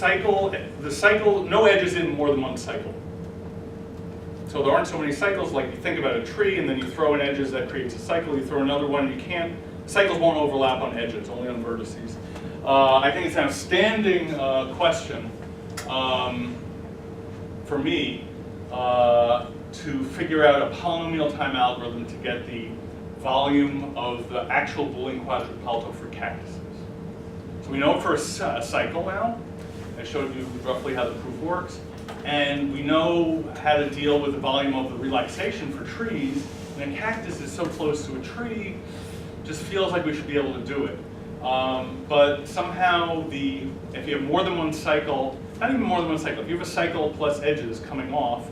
cycle, no edge is in more than one cycle. So there aren't so many cycles, like you think about a tree and then you throw in edges, that creates a cycle, you throw another one, you can't, cycles won't overlap on edges, only on vertices. I think it's an outstanding question for me to figure out a polynomial time algorithm to get the volume of the actual Boolean quadratic polytope for cactuses. So we know it for a cycle now. I showed you roughly how the proof works. And we know how to deal with the volume of the relaxation for trees. And a cactus is so close to a tree, just feels like we should be able to do it. But somehow, if you have more than one cycle, not even more than one cycle, if you have a cycle plus edges coming off,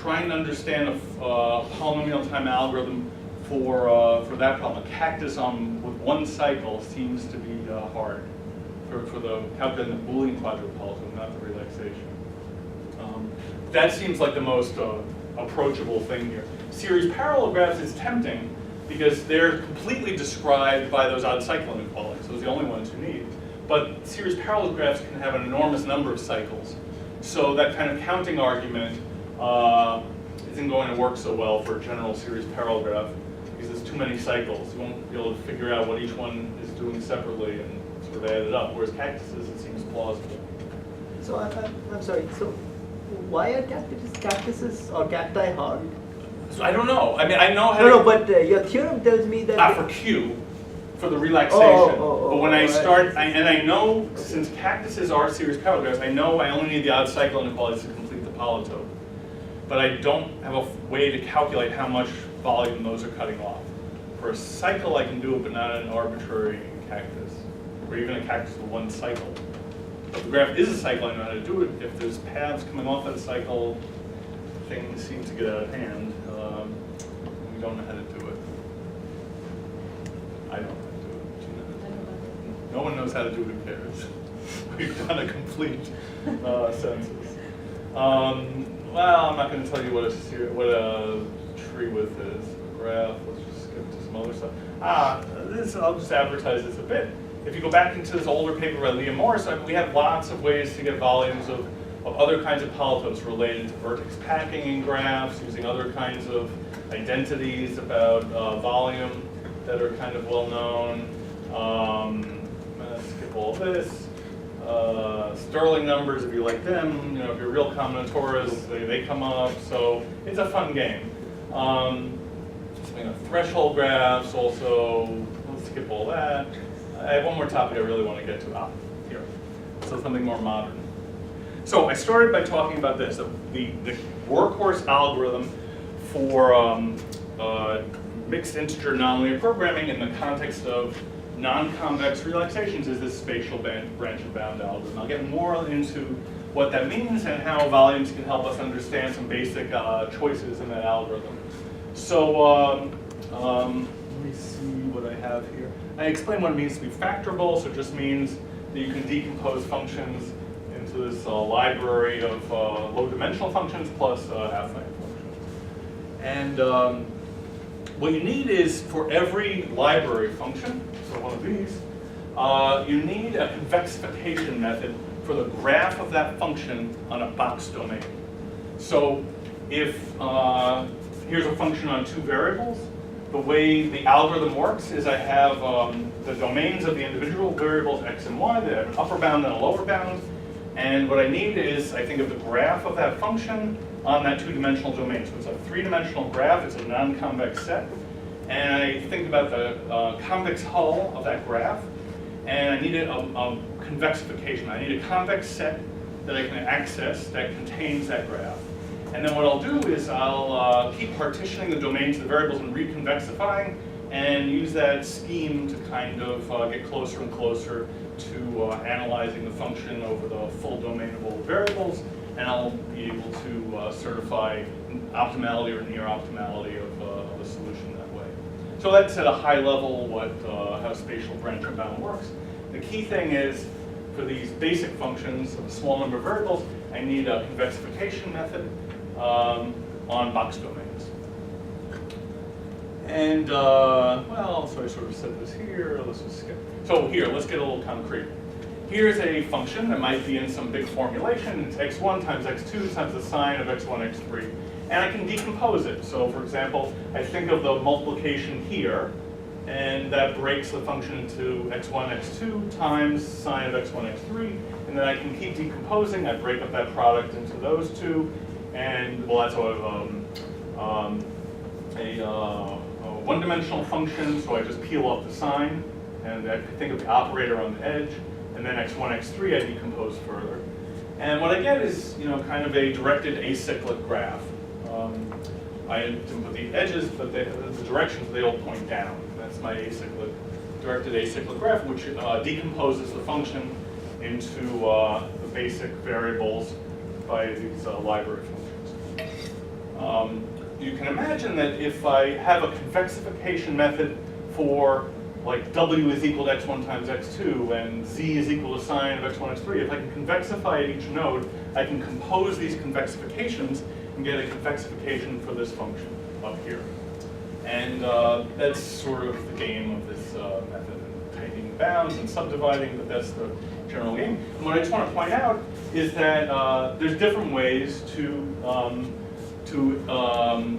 trying to understand a polynomial time algorithm for that problem, a cactus with one cycle seems to be hard for the calculating the Boolean quadratic polytope, not the relaxation. That seems like the most approachable thing here. Series parallel graphs is tempting because they're completely described by those odd cycle inequalities. Those are the only ones you need. But series parallel graphs can have an enormous number of cycles. So that kind of counting argument isn't going to work so well for a general series parallel graph because there's too many cycles. You won't be able to figure out what each one is doing separately and sort of add it up. Whereas cactuses, it seems plausible. So I'm sorry. So why are cactuses or cacti hard? So I don't know. I mean, I know how No, but your theorem tells me that... for Q, for the relaxation. But when I start, and I know, since cactuses are series parallel graphs, I know I only need the odd cycle inequalities to complete the polytope. But I don't have a way to calculate how much volume those are cutting off. For a cycle, I can do it, but not an arbitrary cactus, or even a cactus with one cycle. If the graph is a cycle, I know how to do it. If there's paths coming off that cycle, things seem to get out of hand. We don't know how to do it. I don't know how to do it. Do you know? No one knows how to do it. Who cares? We've done a complete census. Well, I'm not going to tell you what a tree width is. A graph. Let's just skip to some other stuff. I'll just advertise this a bit. If you go back into this older paper by Liam Morris, we have lots of ways to get volumes of other kinds of polytopes related to vertex packing in graphs, using other kinds of identities about volume that are kind of well known. I'm going to skip all this. Sterling numbers, if you like them, if you're real combinatorists, they come up. So it's a fun game. Threshold graphs also. Let's skip all that. I have one more topic I really want to get to. Here. So something more modern. So I started by talking about this, the workhorse algorithm for mixed integer nonlinear programming in the context of non-convex relaxations is this spatial branch and bound algorithm. I'll get more into what that means and how volumes can help us understand some basic choices in that algorithm. So let me see what I have here. I explained what it means to be factorable, so it just means that you can decompose functions into this library of low-dimensional functions plus half-finite functions. And what you need is, for every library function, so one of these, you need a convexification method for the graph of that function on a box domain. So if here's a function on two variables, the way the algorithm works is I have the domains of the individual variables x and y, they have an upper bound and a lower bound, and what I need is, I think of the graph of that function on that two-dimensional domain. So it's a three-dimensional graph, it's a non-convex set, and I think about the convex hull of that graph, and I need a convexification. I need a convex set that I can access that contains that graph. And then what I'll do is I'll keep partitioning the domains of the variables and reconvexifying, and use that scheme to kind of get closer and closer to analyzing the function over the full domain of all the variables, and I'll be able to certify optimality or near optimality of a solution that way. So that's at a high level how spatial branch and bound works. The key thing is, for these basic functions of a small number of variables, I need a convexification method on box domains. And, well, so I sort of said this here, let's just skip. So here, let's get a little concrete. here's a function that might be in some big formulation. It's x1 times x2 times the sine of x1, x3. And I can decompose it. So for example, I think of the multiplication here, and that breaks the function into x1, x2 times sine of x1, x3. And then I can keep decomposing. I break up that product into those two. And well, that's a one-dimensional function, so I just peel off the sign. And I think of the operator on the edge. And then x1, x3 I decompose further. And what I get is, kind of a directed acyclic graph. I didn't put the edges, but the directions, they all point down. That's my directed acyclic graph, which decomposes the function into the basic variables by these library functions. You can imagine that if I have a convexification method for like w is equal to x1 times x2 and z is equal to sine of x1, x3, if I can convexify at each node, I can compose these convexifications and get a convexification for this function up here. And that's sort of the game of this method, and tightening bounds and subdividing, but that's the general game. And what I just want to point out is that there's different ways to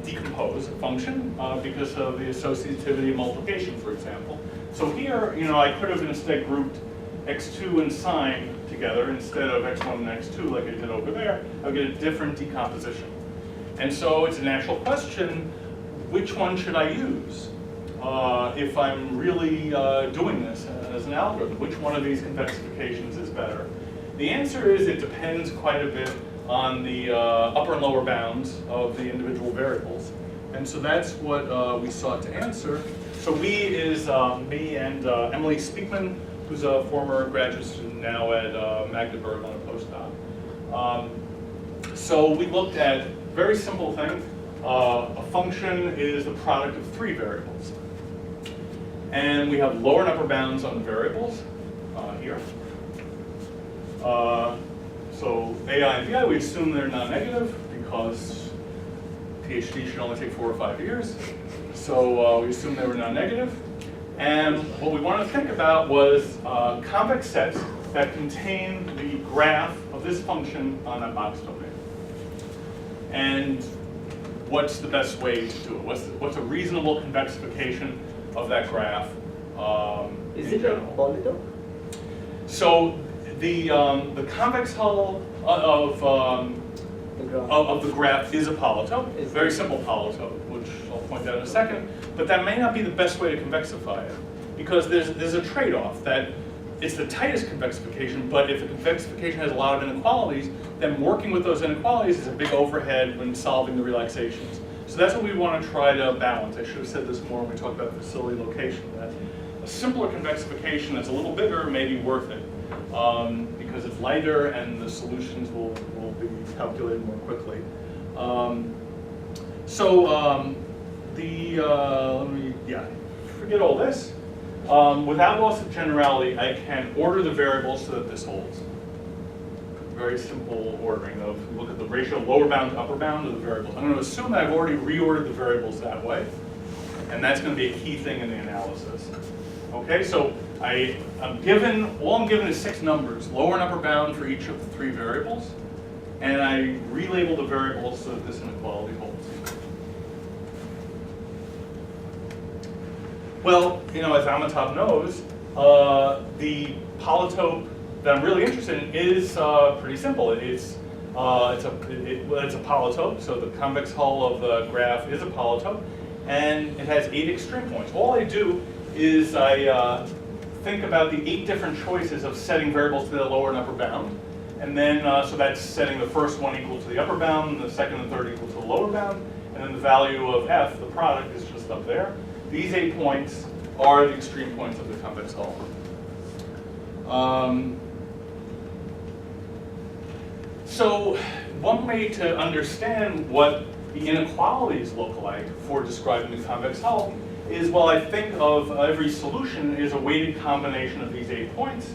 decompose a function because of the associativity of multiplication, for example. So here, I could have instead grouped x2 and sine together instead of x1 and x2 like I did over there. I would get a different decomposition. And so it's a natural question, which one should I use if I'm really doing this as an algorithm? Which one of these convexifications is better? The answer is it depends quite a bit on the upper and lower bounds of the individual variables. And so that's what we sought to answer. So we is me and Emily Speakman, who's a former graduate student now at Magdeburg on a postdoc. So we looked at a very simple thing. A function is the product of three variables. And we have lower and upper bounds on the variables here. So AI and BI, we assume they're non-negative because PhD should only take 4 or 5 years. So we assume they were non-negative. And what we wanted to think about was convex sets that contain the graph of this function on that box domain. And what's the best way to do it? What's a reasonable convexification of that graph Is it a Polytope? So the convex hull of the graph is a polytope. It's a very simple polytope, which I'll point out in a second. But that may not be the best way to convexify it, because there's a trade-off that it's the tightest convexification, but if the convexification has a lot of inequalities, then working with those inequalities is a big overhead when solving the relaxations. So that's what we want to try to balance. I should have said this more when we talked about facility location. That a simpler convexification that's a little bigger may be worth it because it's lighter and the solutions will be calculated more quickly. Forget all this. Without loss of generality, I can order the variables so that this holds. Very simple ordering of, look at the ratio of lower bound to upper bound of the variables. I'm going to assume that I've already reordered the variables that way, and that's going to be a key thing in the analysis. Okay, so all I'm given is 6 numbers, lower and upper bound for each of the 3 variables, and I relabel the variables so that this inequality holds. Well, as Amitabh knows, the polytope that I'm really interested in is pretty simple. It's a polytope, so the convex hull of the graph is a polytope, and it has 8 extreme points. All I do is I think about the 8 different choices of setting variables to the lower and upper bound, and then so that's setting the first one equal to the upper bound, the second and third equal to the lower bound, and then the value of f, the product, is just up there. These 8 points are the extreme points of the convex hull. So one way to understand what the inequalities look like for describing the convex hull is, well, I think of every solution is a weighted combination of these 8 points.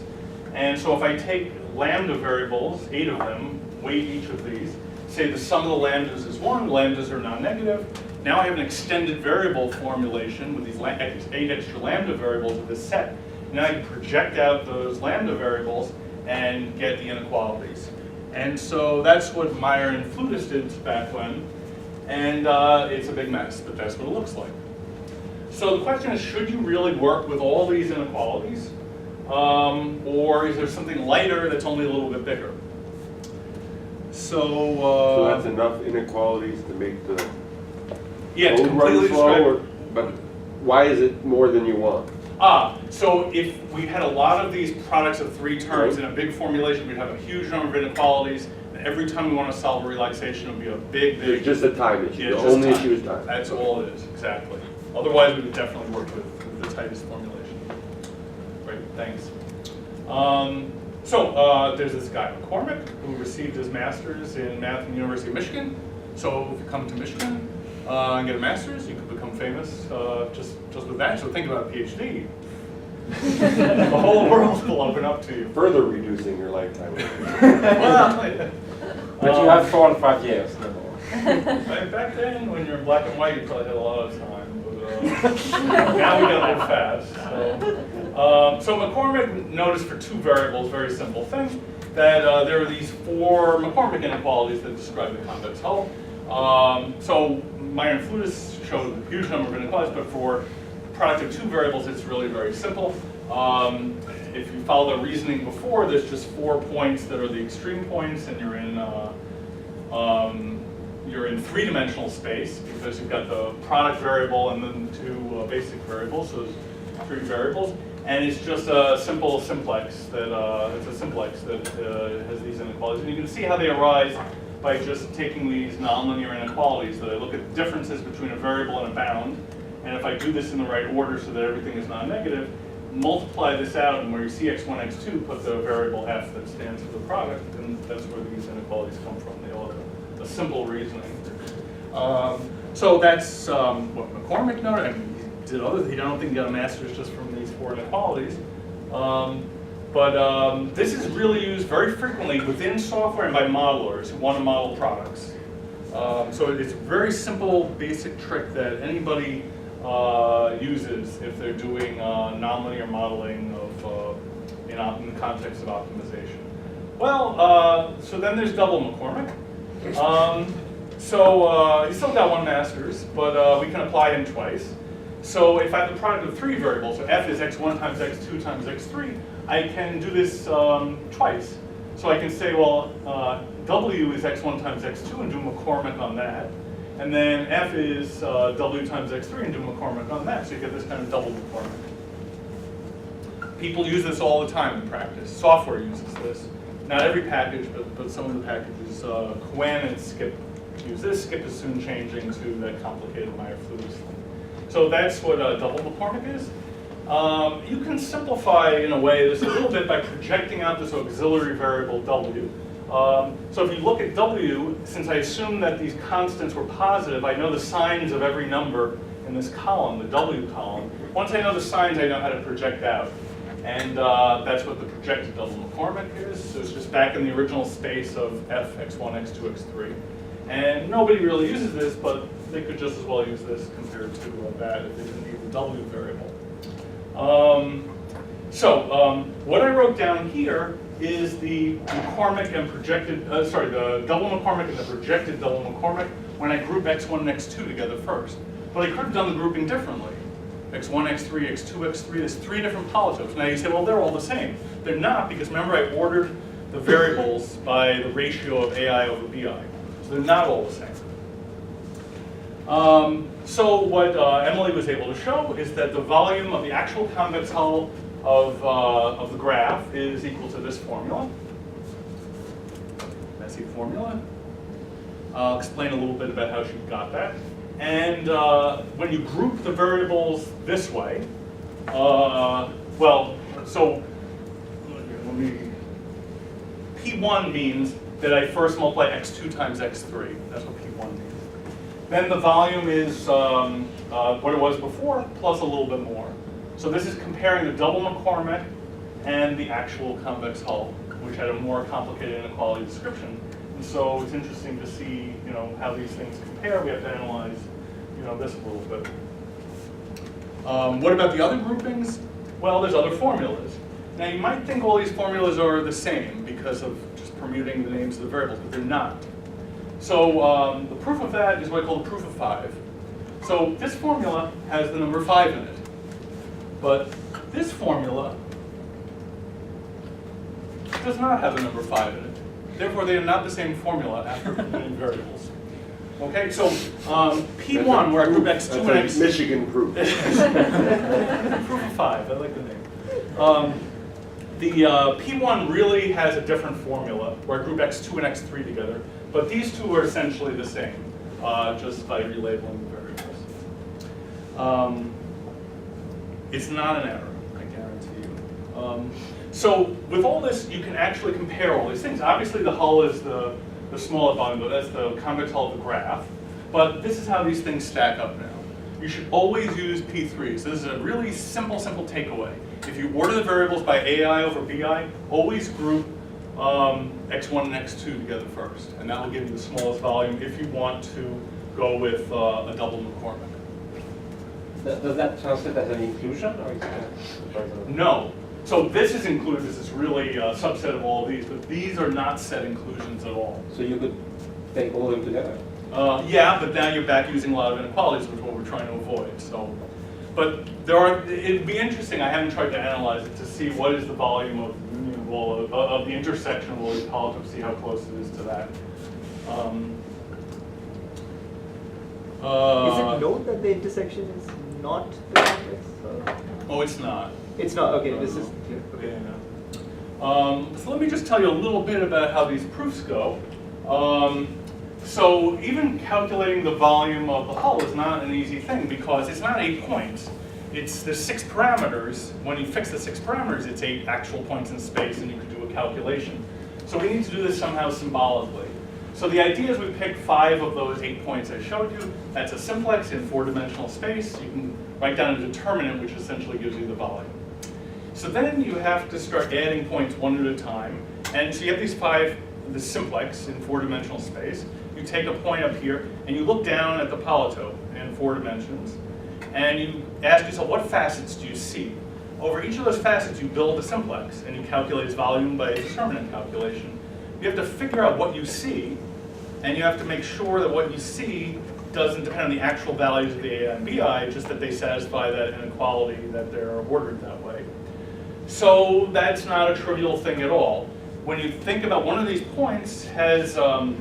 And so if I take lambda variables, 8 of them, weight each of these, say the sum of the lambdas is 1, lambdas are non-negative. Now I have an extended variable formulation with these 8 extra lambda variables of this set. Now I can project out those lambda variables, and get the inequalities. And so that's what Meyer and Flutis did back when, and it's a big mess, but that's what it looks like. So the question is, should you really work with all these inequalities, or is there something lighter that's only a little bit bigger? So that's enough inequalities to make the yeah, it's code completely run slow, described. but why is it more than you want? So if we had a lot of these products of 3 terms in a big formulation, we'd have a huge number of inequalities, and every time we want to solve a relaxation, it would be a big, big... It's just a time issue. Yeah, The it's just only time. issue is time. That's all it is, exactly. Otherwise, we would definitely work with the tightest formulation. Great, thanks. There's this guy, McCormick, who received his master's in math from the University of Michigan. So if you come to Michigan and get a master's, you could become famous just with that. So think about a PhD. The whole world will open up to you. Further reducing your lifetime. Well, But you have 4 and 5 years. No. back then, when you're in black and white, you probably had a lot of time. But now we got to move fast. So McCormick noticed for 2 variables, very simple thing, that there are these 4 McCormick inequalities that describe the convex hull. So Meyer and Flutis showed a huge number of inequalities, but for product of 2 variables, it's really very simple. If you follow the reasoning before, there's just 4 points that are the extreme points, and you're in 3-dimensional space because you've got the product variable and then 2 basic variables, so there's 3 variables, and it's just a simple simplex that has these inequalities, and you can see how they arise by just taking these nonlinear inequalities. That I look at differences between a variable and a bound, and if I do this in the right order so that everything is non-negative, multiply this out, and where you see x1, x2, put the variable f that stands for the product, and that's where these inequalities come from. They all have a simple reasoning. So that's what McCormick noted. I mean, I don't think he got a master's just from these 4 inequalities. But this is really used very frequently within software and by modelers who want to model products. So it's a very simple, basic trick that anybody uses if they're doing nonlinear modeling of in the context of optimization. Well, so then there's double McCormick. He's still got 1 master's, but we can apply him twice. So if I have the product of 3 variables, so f is x1 times x2 times x3, I can do this twice. So I can say, well, w is x1 times x2 and do McCormick on that. And then f is w times x3 and do McCormick on that. So you get this kind of double McCormick. People use this all the time in practice. Software uses this. Not every package, but some of the packages. Quen and Skip use this. Skip is soon changing to that complicated Meyer-Flutis thing. So that's what double McCormick is. You can simplify, in a way, this a little bit by projecting out this auxiliary variable w. So if you look at w, since I assume that these constants were positive, I know the signs of every number in this column, the w column. Once I know the signs, I know how to project out. And that's what the projected double McCormick is. So it's just back in the original space of f, x1, x2, x3. And nobody really uses this, but they could just as well use this compared to that if they didn't need the w variable. What I wrote down here is the McCormick and projected, the double McCormick and the projected double McCormick when I group x1 and x2 together first. But I could have done the grouping differently. x1, x3, x2, x3, there's 3 different polytopes. Now you say, well, they're all the same. They're not, because remember I ordered the variables by the ratio of AI over BI. So they're not all the same. So what Emily was able to show is that the volume of the actual convex hull of the graph is equal to this formula. Messy formula. I'll explain a little bit about how she got that. And when you group the variables this way, P1 means that I first multiply x2 times x3. That's what P1 means. Then the volume is what it was before, plus a little bit more. So this is comparing the double McCormick and the actual convex hull, which had a more complicated inequality description. And so it's interesting to see, how these things compare. We have to analyze, this a little bit. What about the other groupings? Well, there's other formulas. Now you might think all these formulas are the same because of just permuting the names of the variables, but they're not. So the proof of that is what I call the proof of 5. So this formula has the number 5 in it. But this formula does not have the number 5 in it. Therefore, they are not the same formula after permuting variables. Okay, so P1, where I group x2 and That's x... a Michigan proof. Proof of 5, I like the name. The P1 really has a different formula, where I group x2 and x3 together. But these two are essentially the same, just by relabeling the variables. It's not an error, I guarantee you. So with all this, you can actually compare all these things. Obviously, the hull is the smaller volume, but that's the convex hull of the graph. But this is how these things stack up now. You should always use P3. So this is a really simple takeaway. If you order the variables by AI over BI, always group x1 and x2 together first. And that will give you the smallest volume if you want to go with a double McCormick. Does that translate as an inclusion, or is it No. So this is included. This is really a subset of all of these, but these are not set inclusions at all. So you could take all of them together? Yeah, but now you're back using a lot of inequalities, which is what we're trying to avoid. So, but it'd be interesting. I haven't tried to analyze it to see what is the volume of the intersection of all these polytopes, see how close it is to that. Is it known that the intersection is not the convex? Oh, it's not. It's not. Okay, No, this no. is clear. Okay. Yeah. So let me just tell you a little bit about how these proofs go. So even calculating the volume of the hull is not an easy thing because it's not 8 points. There's 6 parameters. When you fix the 6 parameters, it's 8 actual points in space, and you can do a calculation. So we need to do this somehow symbolically. So the idea is we pick 5 of those 8 points I showed you. That's a simplex in 4-dimensional space. You can write down a determinant, which essentially gives you the volume. So then you have to start adding points one at a time. And so you have these 5, the simplex in 4-dimensional space. You take a point up here, and you look down at the polytope in 4 dimensions. And you ask yourself, what facets do you see? Over each of those facets, you build a simplex, and you calculate its volume by a determinant calculation. You have to figure out what you see, and you have to make sure that what you see doesn't depend on the actual values of the AI and BI, just that they satisfy that inequality that they're ordered that way. So that's not a trivial thing at all. When you think about one of these points has the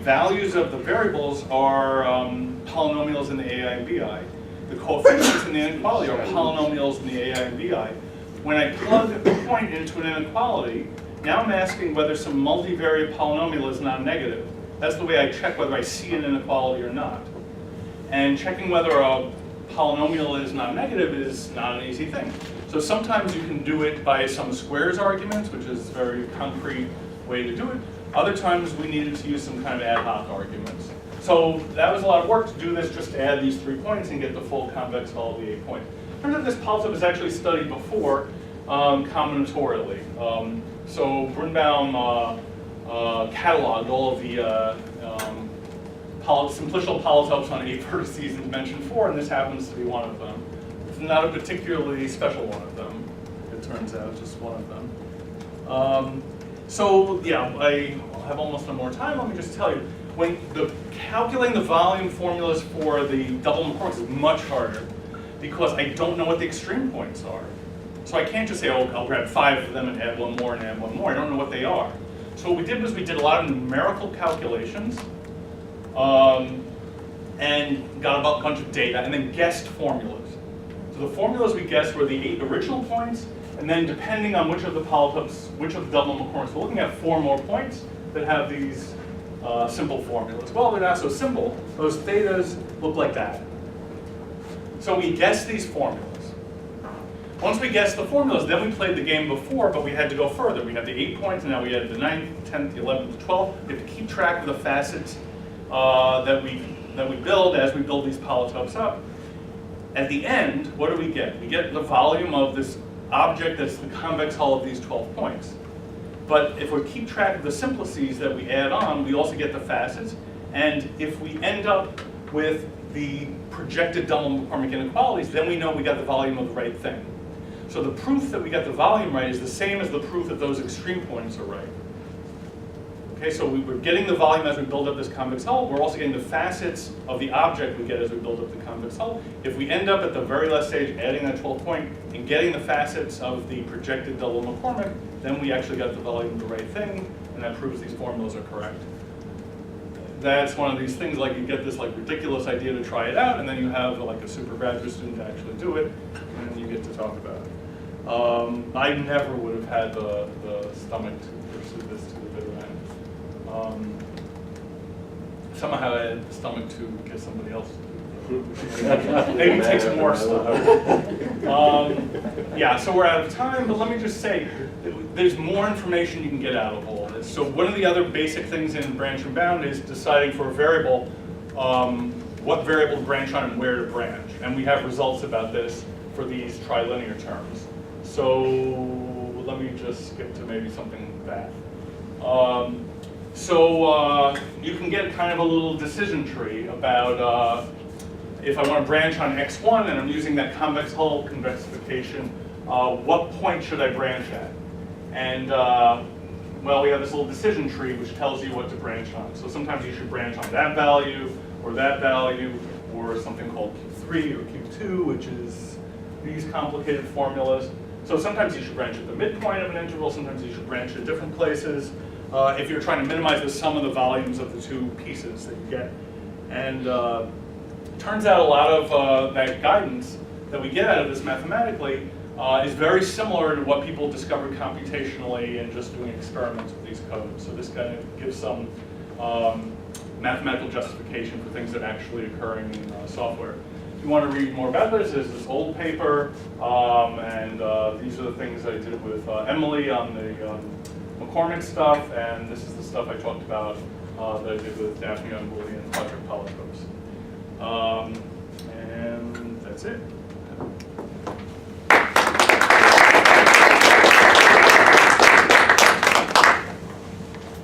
values of the variables are polynomials in the AI and BI. The coefficients in the inequality are polynomials in the AI and BI. When I plug a point into an inequality, now I'm asking whether some multivariate polynomial is non-negative. That's the way I check whether I see an inequality or not. And checking whether a polynomial is non-negative is not an easy thing. So sometimes you can do it by some squares arguments, which is a very concrete way to do it. Other times we needed to use some kind of ad hoc arguments. So that was a lot of work to do this, just to add these 3 points and get the full convex hull of the 8 points. Turns out this polytope was actually studied before combinatorially. So Brunbaum cataloged all of the simplicial polytopes on 8 vertices in dimension 4, and this happens to be one of them. It's not a particularly special one of them, it turns out, just one of them. So yeah, I have almost no more time. Let me just tell you, when calculating the volume formulas for the double McCormick is much harder because I don't know what the extreme points are. So I can't just say, oh, I'll grab 5 of them and add one more and add one more. I don't know what they are. So what we did was we did a lot of numerical calculations and got a bunch of data and then guessed formulas. So the formulas we guessed were the 8 original points, and then depending on which of the polytopes, which of the double McCormicks, we're looking at 4 more points that have these simple formulas. Well, they're not so simple. Those thetas look like that. So we guessed these formulas. Once we guessed the formulas, then we played the game before, but we had to go further. We had the 8 points, and now we had the 9th, 10th, the 11th, the 12th. We have to keep track of the facets that we build as we build these polytopes up. At the end, what do we get? We get the volume of this object that's the convex hull of these 12 points. But if we keep track of the simplices that we add on, we also get the facets. And if we end up with the projected double McCormick inequalities, then we know we got the volume of the right thing. So the proof that we get the volume right is the same as the proof that those extreme points are right. Okay, so we're getting the volume as we build up this convex hull. We're also getting the facets of the object we get as we build up the convex hull. If we end up at the very last stage adding that 12th point and getting the facets of the projected double McCormick, then we actually got the volume the right thing, and that proves these formulas are correct. That's one of these things, like you get this like ridiculous idea to try it out, and then you have like a super graduate student to actually do it, and you get to talk about it. I never would have had the stomach to pursue this to the bitter end. Somehow I had the stomach to get somebody else to do it. Maybe take some more stuff. Yeah, so we're out of time, but let me just say, there's more information you can get out of all of this. So one of the other basic things in branch and bound is deciding for a variable, what variable to branch on and where to branch. And we have results about this for these trilinear terms. So let me just skip to maybe something like that. You can get kind of a little decision tree about if I want to branch on x1 and I'm using that convex hull convexification, what point should I branch at? And well, we have this little decision tree which tells you what to branch on. So sometimes you should branch on that value, or something called Q3 or Q2, which is these complicated formulas. So sometimes you should branch at the midpoint of an interval, sometimes you should branch at different places. If you're trying to minimize the sum of the volumes of the two pieces that you get. And turns out a lot of that guidance that we get out of this mathematically is very similar to what people discovered computationally and just doing experiments with these codes. So this kind of gives some mathematical justification for things that are actually occurring in software. If you want to read more about this, there's this old paper, and these are the things I did with Emily on the McCormick stuff, and this is the stuff I talked about that I did with Daphne on boolean and quadratic polytopes. And that's it.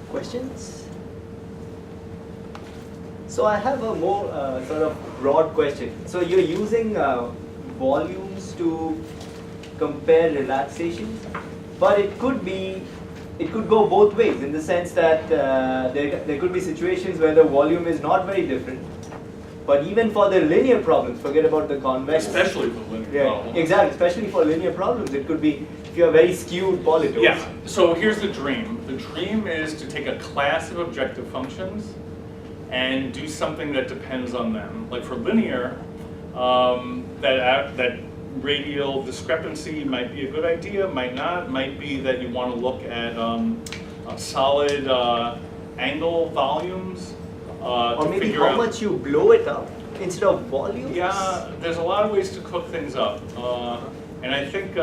Questions? So I have a more sort of broad question. So you're using volumes to compare relaxations, but it could go both ways in the sense that there could be situations where the volume is not very different. But even for the linear problems, forget about the convex. Especially for linear problems. Exactly, especially for linear problems, it could be if you have very skewed polytopes. Yeah, so here's the dream. The dream is to take a class of objective functions and do something that depends on them. Like for linear, that radial discrepancy might be a good idea, might not. Might be that you want to look at solid angle volumes. Or maybe how much you blow it up instead of volumes? Yeah, there's a lot of ways to cook things up. And I think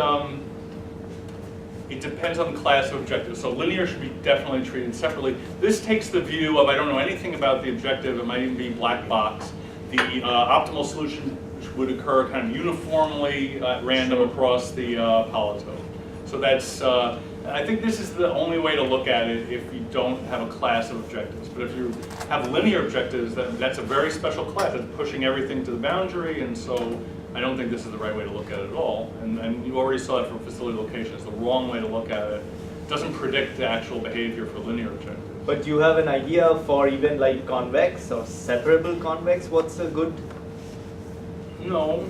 it depends on the class of objective. So linear should be definitely treated separately. This takes the view of I don't know anything about the objective, it might even be black box. The optimal solution would occur kind of uniformly at random across the polytope. So that's, I think this is the only way to look at it if you don't have a class of objectives. But if you have linear objectives, that's a very special class. It's pushing everything to the boundary, and so I don't think this is the right way to look at it at all. And you already saw it for facility location. It's the wrong way to look at it. It doesn't predict the actual behavior for linear objectives. But you have an idea for even like convex or separable convex? What's a good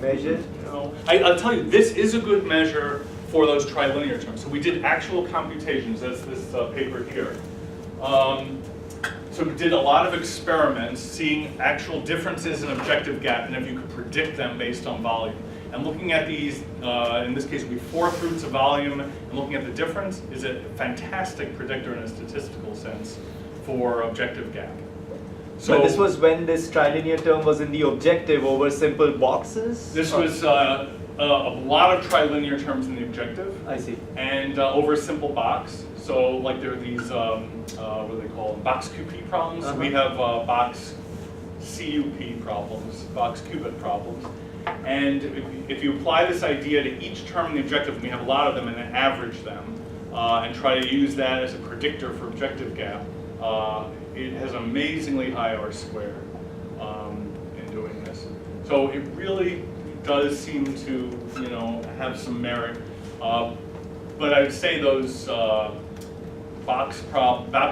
measure? No. I'll tell you, this is a good measure for those trilinear terms. So we did actual computations. That's this paper here. So we did a lot of experiments seeing actual differences in objective gap and if you could predict them based on volume. And looking at these, in this case, we fourth roots of volume, and looking at the difference is a fantastic predictor in a statistical sense for objective gap. So but this was when this trilinear term was in the objective over simple boxes? This was a lot of trilinear terms in the objective. I see. And over a simple box. So like there are these, what do they call them, box QP problems. So we have box CUP problems, box qubit problems. And if you apply this idea to each term in the objective, and we have a lot of them, and then average them, and try to use that as a predictor for objective gap, it has amazingly high R squared in doing this. So it really does seem to, have some merit. But I would say those box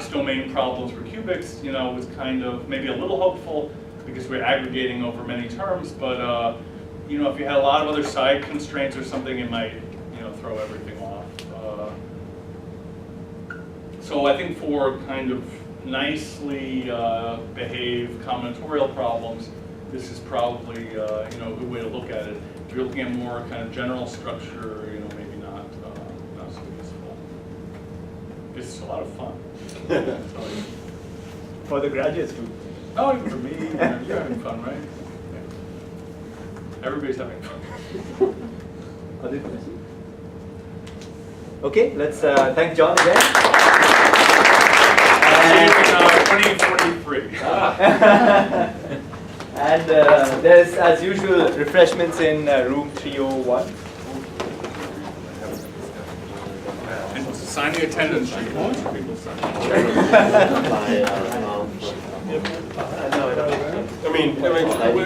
domain problems for cubics, was kind of maybe a little hopeful because we're aggregating over many terms. But if you had a lot of other side constraints or something, it might throw everything off. So I think for kind of nicely behaved combinatorial problems, this is probably a good way to look at it. If you're looking at more kind of general structure, maybe not so useful. This is a lot of fun. For the graduates too. Oh, even for me, you're having fun, right? Yeah. Everybody's having fun. Other questions? Okay, let's thank John again. See you in 2043. And there's, as usual, refreshments in room 301. And signing attendance sheet. Lots of people sign. I mean,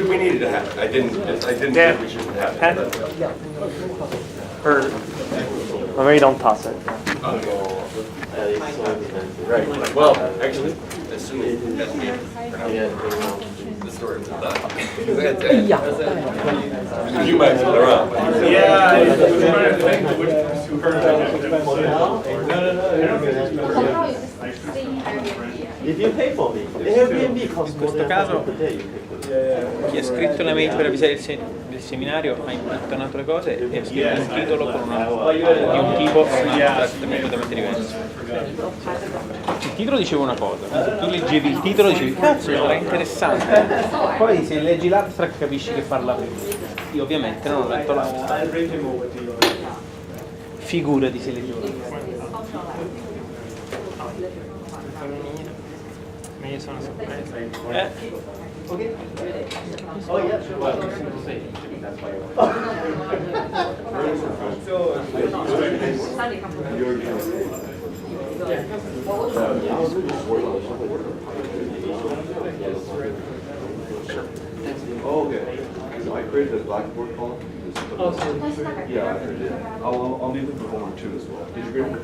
we needed to have, I didn't think we should have it. Or maybe don't toss it. Right, well, actually, as soon as the story was done. You might put around. Yeah, I was trying to think which two If you pay for me, the Airbnb costs more than $100 per day. Chi ha scritto la mail per avvisare del seminario ha impantonato le cose e ha scritto un titolo con di un tipo e un altro completamente diverso. Il titolo diceva una cosa, se tu leggevi il titolo dicevi cazzo, era interessante. Poi se leggi l'abstract capisci che parla più. Io ovviamente non ho letto l'abstract. Figurati se leggevo l'abstract. Ma io sono sorpreso. Okay. Oh yeah, sure. Oh, okay. So I created a Blackboard column. Oh, so Yeah, I did. I'll need the performer too as well. Did you agree?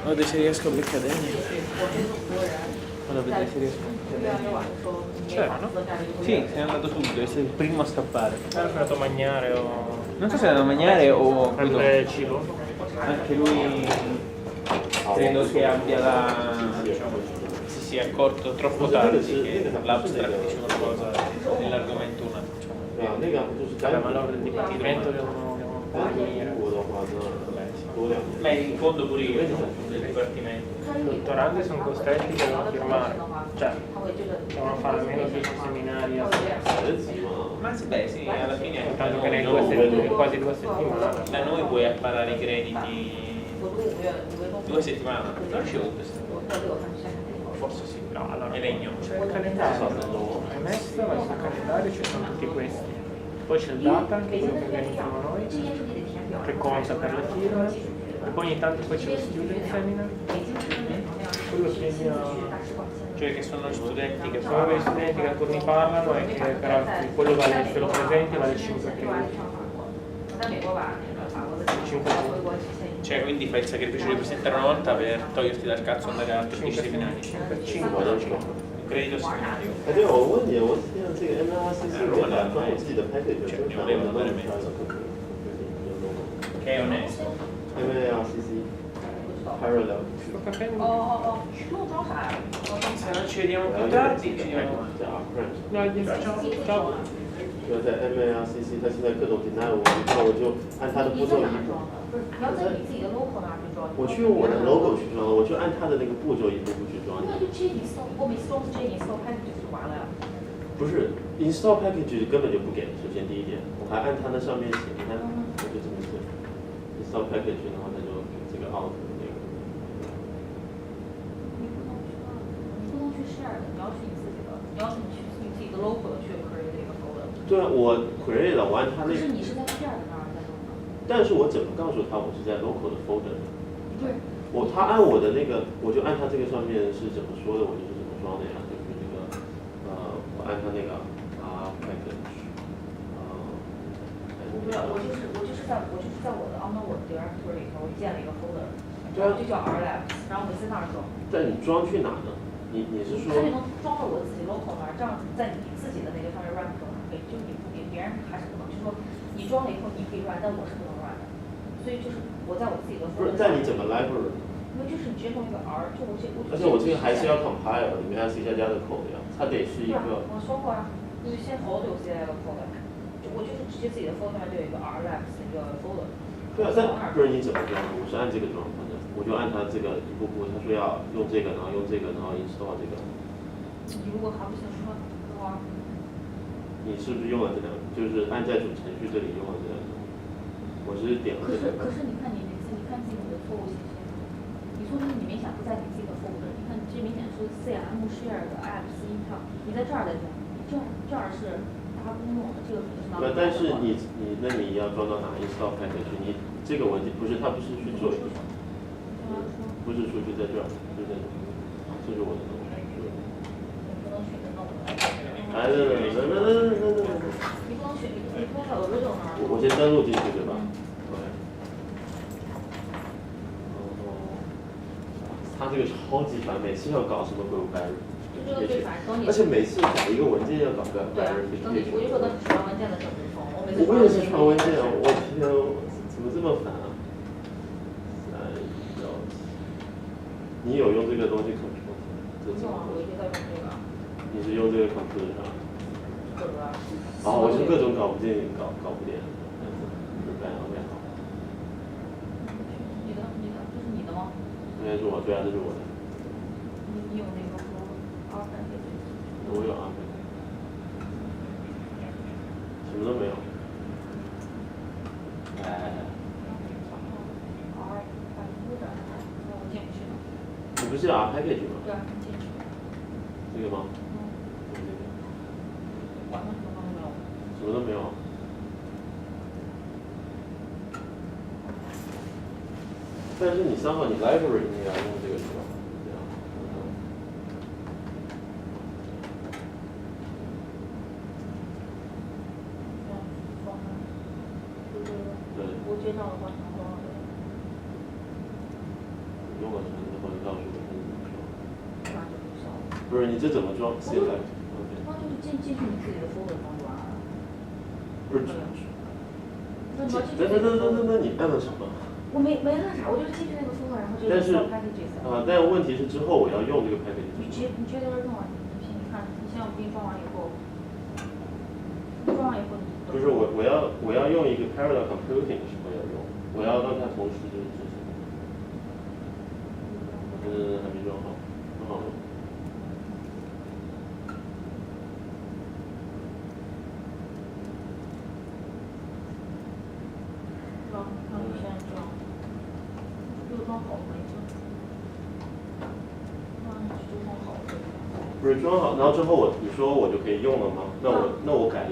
Guarda se riesco a beccare. Vado a vedere se riesco a beccare. C'era, no? Sì, sei andato subito, sei il primo a scappare. è andato a mangiare o Non so se è andato a mangiare o prendere cibo. anche lui credo che abbia si sia accorto troppo tardi che l'abstract diceva una cosa nell'argomento un altro. Vabbè, ma allora il dipartimento devono venire. Beh, in fondo pure io del dipartimento. I dottorandi sono costretti che devono firmare, cioè devono fare almeno 10 seminari a Ma sì, beh sì, alla fine tanto che ne quasi 2 settimane. da noi puoi apparare i crediti 2 settimane, non ci ho questo. Forse sì, No, allora, è legno. c'è il calendario, hai messo, ma sul calendario ci sono tutti questi. Poi c'è il data, che è quello che organizziamo noi, che conta per le firme, e poi ogni tanto poi c'è lo student seminar, quello segna, Cioè che sono gli studenti che sono degli studenti che ancora ne parlano e che però quello vale, se lo presenti vale 5 crediti. 5 Cioè quindi fai il sacrificio di presentare una volta per toglierti dal cazzo andare a altri 10 seminari. 5 Un credito seminario. 对，我问你，我实际上这个 MRCC 没打算我自己的 package 就想我能不能 Che è onesto. MRCC parallel sto capendo. Se non ci vediamo più tardi, ci vediamo. No, gli ciao. 就在 MRCC，他现在各种 deny 我，那我就按他的步骤一步。我去用我的 logo 去装，我就按他的那个步骤一步步去装。不是 install package 根本就不给，首先第一点，我还按它的上面写，你看，我就这么写 install package，然后它就这个 out 那个。对啊，我 create 了，我按它那个。但是我怎么告诉他我是在 local 的 folder？ 对。他按我的那个，我就按他这个上面是怎么说的，我就是怎么装的呀，就是那个我按他那个package。对啊，我就是在我的 on the directory 里头建了一个 folder， 对啊，就叫 relax， 然后我在那儿装。但你装去哪呢？你是说？它就能装到我自己 local 那儿，这样在你自己的那个上面 run 可能可以，就是你别人还是不能，就是说你装了以后你可以 run，但我是不能 run 的。所以就是我在我自己的 folder。不是，在你怎么 library？ 因为就是你直接弄一个 R， 就我这。而且我这个还是要 compile， 里面还有 C++ 的 code 呀，它得是一个。我说过啊，因为先头都有 C++ 的 code， 我就是直接自己的 folder 上就有一个 relax 的一个 folder。对啊，但不是你怎么装？我是按这个装，反正我就按它这个一步步，他说要用这个，然后用这个，然后 install 这个。你如果还不行说的话，你是不是用了这两个？就是按在主程序这里用了这两个。我是点了这个。可是你看你每次你看自己的错误信息，你说你明显不在你自己的 folder， 你看这明显是 CM share 的 apps Intel， 你在这儿的这儿是大公用的，这个肯定是。对，但是那你要装到哪 install package？ 你这个文件不是它不是去做，不是数据在这儿，就在这，这是我的东西。哎，你不能选，你不能在 original 那儿。我先登录进去对吧？对。他这个超级烦，每次要搞什么鬼白日，就这个最烦，而且每次改一个文件要搞个对啊，等你我就说等你传文件的时候，我也是传文件啊，我天，怎么这么烦啊？你有用这个东西 control？ 用啊，我一直在用这个。你是用这个 computer 上？各种啊。哦，我就各种搞不定，搞不定。OK 好。你的，这是你的吗？应该是我，对啊，这是我的。你有那个R package？ 我有 R package。什么都没有。哎。R package， 那我进不去了。你不是有 R package 吗？对啊，进去。这个吗？完了，什么都没有。什么都没有。但是你3号你 library 你也要用这个是吧？对啊。对。我介绍的话，成功了。用了之后你告诉我怎么装。那就不行。不是你这怎么装？现在？那就是进去你自己的 folder 装就完了。不是。那你按了什么？我没按啥，我就是进去那个 folder， 然后就 install packages。但问题是之后我要用这个 package。你直接在这用啊！你看，你现在我给你装完以后，装完以后你。不是我要用一个 parallel computing 是否要用？我要让它同时就是执行。还没装好，装好了。那你现在这样，这个装好了没？不是装好，然后之后你说我就可以用了吗？那我改一下。